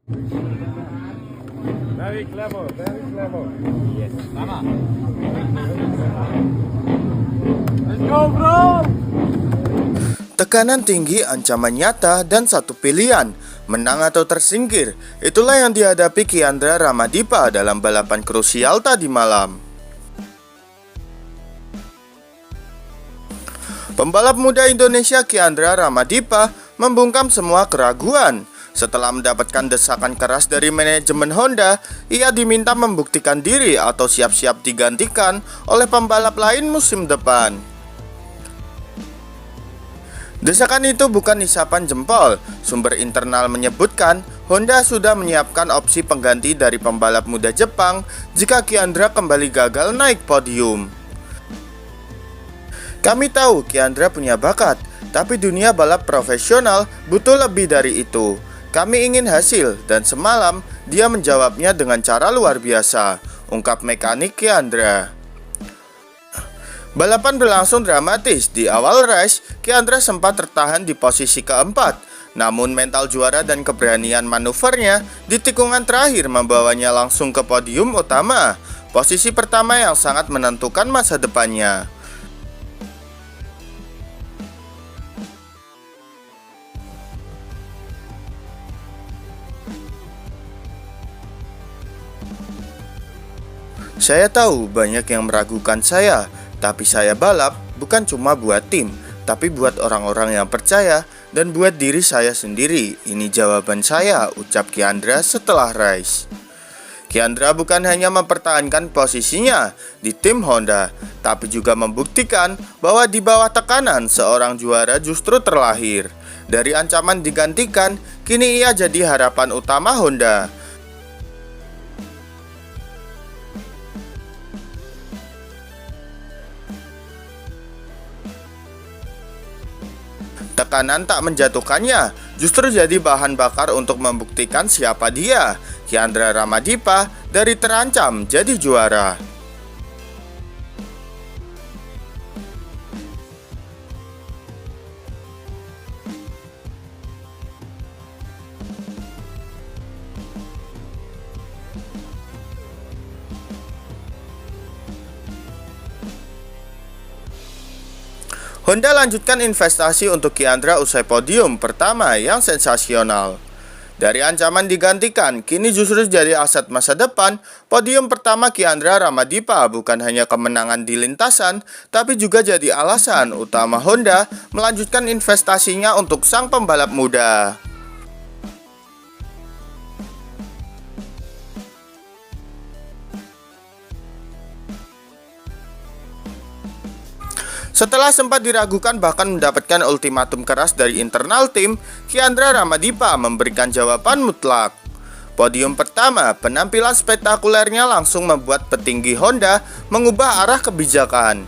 Very clever, very clever. Yes. Sama. Let's go, bro. Tekanan tinggi, ancaman nyata, dan satu pilihan, menang atau tersingkir. Itulah yang dihadapi Kiandra Ramadipa dalam balapan krusial tadi malam. Pembalap muda Indonesia Kiandra Ramadipa membungkam semua keraguan. Setelah mendapatkan desakan keras dari manajemen Honda, ia diminta membuktikan diri atau siap-siap digantikan oleh pembalap lain musim depan. Desakan itu bukan isapan jempol. Sumber internal menyebutkan Honda sudah menyiapkan opsi pengganti dari pembalap muda Jepang jika Kiandra kembali gagal naik podium. Kami tahu Kiandra punya bakat, tapi dunia balap profesional butuh lebih dari itu. Kami ingin hasil, dan semalam dia menjawabnya dengan cara luar biasa, ungkap mekanik Kiandra. Balapan berlangsung dramatis. Di awal race, Kiandra sempat tertahan di posisi keempat. Namun mental juara dan keberanian manuvernya di tikungan terakhir membawanya langsung ke podium utama. Posisi pertama yang sangat menentukan masa depannya. Saya tahu banyak yang meragukan saya, tapi saya balap bukan cuma buat tim, tapi buat orang-orang yang percaya dan buat diri saya sendiri. Ini jawaban saya, ucap Kiandra setelah race. Kiandra bukan hanya mempertahankan posisinya di tim Honda, tapi juga membuktikan bahwa di bawah tekanan seorang juara justru terlahir. Dari ancaman digantikan, kini ia jadi harapan utama Honda. Tekanan tak menjatuhkannya, justru jadi bahan bakar untuk membuktikan siapa dia. Kiandra Ramadipa dari terancam jadi juara. Honda lanjutkan investasi untuk Kiandra usai podium pertama yang sensasional. Dari ancaman digantikan, kini justru jadi aset masa depan. Podium pertama Kiandra Ramadipa bukan hanya kemenangan di lintasan, tapi juga jadi alasan utama Honda melanjutkan investasinya untuk sang pembalap muda. Setelah sempat diragukan bahkan mendapatkan ultimatum keras dari internal tim, Kiandra Ramadipa memberikan jawaban mutlak. Podium pertama, penampilan spektakulernya langsung membuat petinggi Honda mengubah arah kebijakan.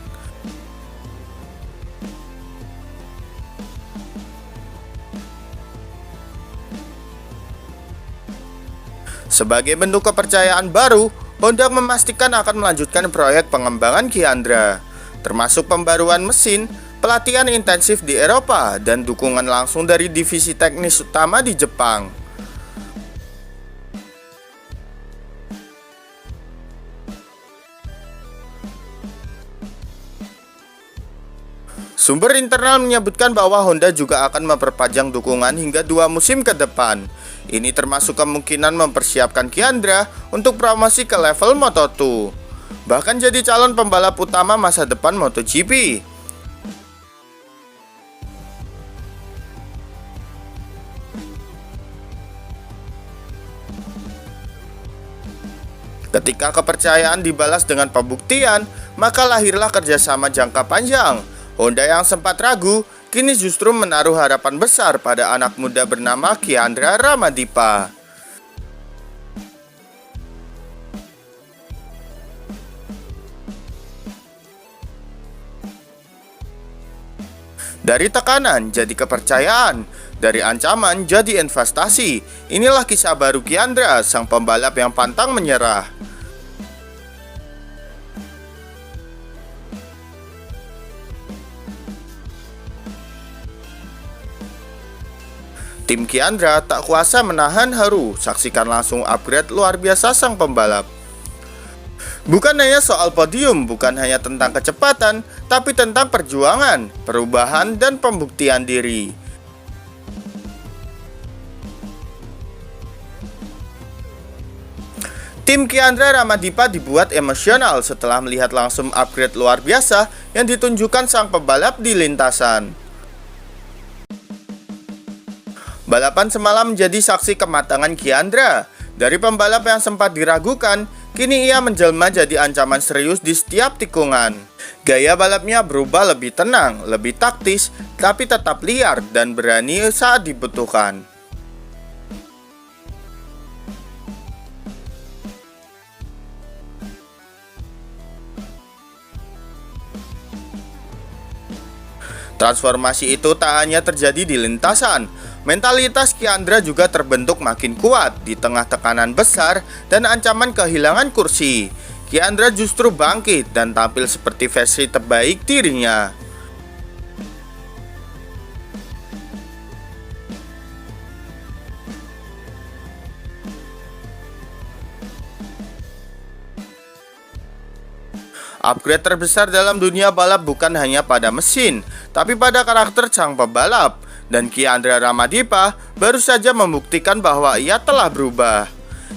Sebagai bentuk kepercayaan baru, Honda memastikan akan melanjutkan proyek pengembangan Kiandra, termasuk pembaruan mesin, pelatihan intensif di Eropa, dan dukungan langsung dari divisi teknis utama di Jepang. Sumber internal menyebutkan bahwa Honda juga akan memperpanjang dukungan hingga 2 musim ke depan. Ini termasuk kemungkinan mempersiapkan Kiandra untuk promosi ke level Moto2, bahkan jadi calon pembalap utama masa depan MotoGP. Ketika kepercayaan dibalas dengan pembuktian, maka lahirlah kerjasama jangka panjang. Honda yang sempat ragu, kini justru menaruh harapan besar pada anak muda bernama Kiandra Ramadipa. Dari tekanan jadi kepercayaan, dari ancaman jadi investasi. Inilah kisah baru Kiandra, sang pembalap yang pantang menyerah. Tim Kiandra tak kuasa menahan haru. Saksikan langsung upgrade luar biasa sang pembalap. Bukan hanya soal podium, bukan hanya tentang kecepatan, tapi tentang perjuangan, perubahan, dan pembuktian diri. Tim Kiandra Ramadipa dibuat emosional setelah melihat langsung upgrade luar biasa yang ditunjukkan sang pembalap di lintasan. Balapan semalam menjadi saksi kematangan Kiandra. Dari pembalap yang sempat diragukan, kini ia menjelma jadi ancaman serius di setiap tikungan. Gaya balapnya berubah lebih tenang, lebih taktis, tapi tetap liar dan berani saat dibutuhkan. Transformasi itu tak hanya terjadi di lintasan. Mentalitas Kiandra juga terbentuk makin kuat di tengah tekanan besar dan ancaman kehilangan kursi. Kiandra justru bangkit dan tampil seperti versi terbaik dirinya. Upgrade terbesar dalam dunia balap bukan hanya pada mesin, tapi pada karakter sang pembalap. Dan Kiandra Ramadipa baru saja membuktikan bahwa ia telah berubah.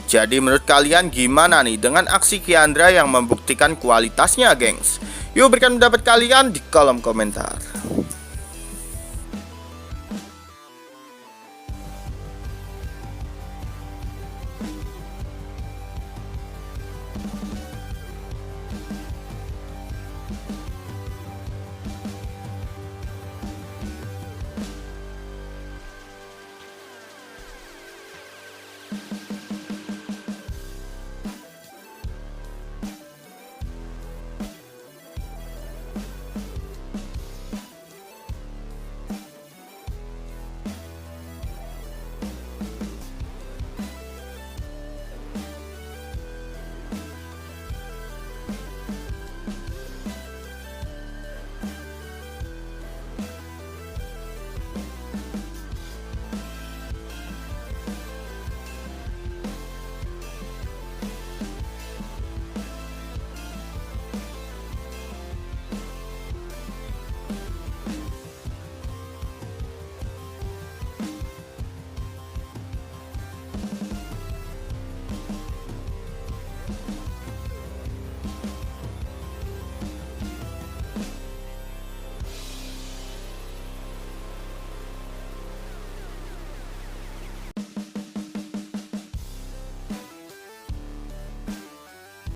Jadi menurut kalian gimana nih dengan aksi Kiandra yang membuktikan kualitasnya, gengs? Yuk berikan pendapat kalian di kolom komentar.